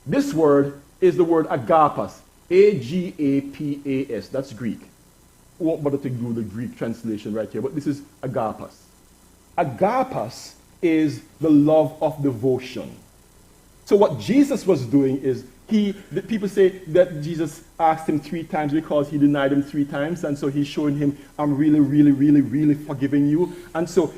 This word is the word agapas. A-G-A-P-A-S. That's Greek. I won't bother to do the Greek translation right here, but this is agapas. Agapas is the love of devotion. So what Jesus was doing is, the people say that Jesus asked him 3 times because he denied him 3 times, and so he's showing him, I'm really, really, really, really forgiving you. And so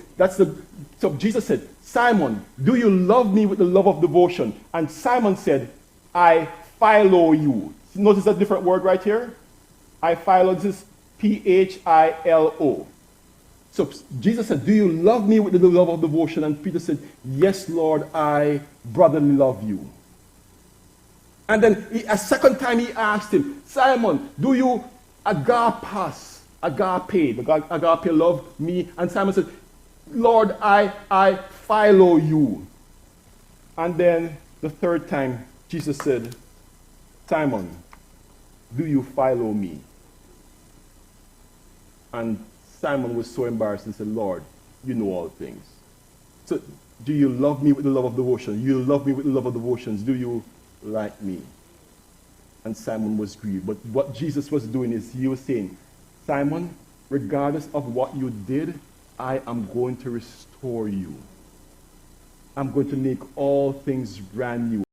so Jesus said, Simon, do you love me with the love of devotion? And Simon said, I philo you. Notice that different word right here? I philo, this is P-H-I-L-O. So Jesus said, do you love me with the love of devotion? And Peter said, yes, Lord, I brotherly love you. And then a second time he asked him, Simon, do you agape love me? And Simon said, Lord, I philo you. And then the third time, Jesus said, Simon, do you philo me? And Simon was so embarrassed and said, Lord, you know all things. So, do you love me with the love of devotion? You love me with the love of devotions. Do you like me? And Simon was grieved. But what Jesus was doing is he was saying, Simon, regardless of what you did, I am going to restore you. I'm going to make all things brand new.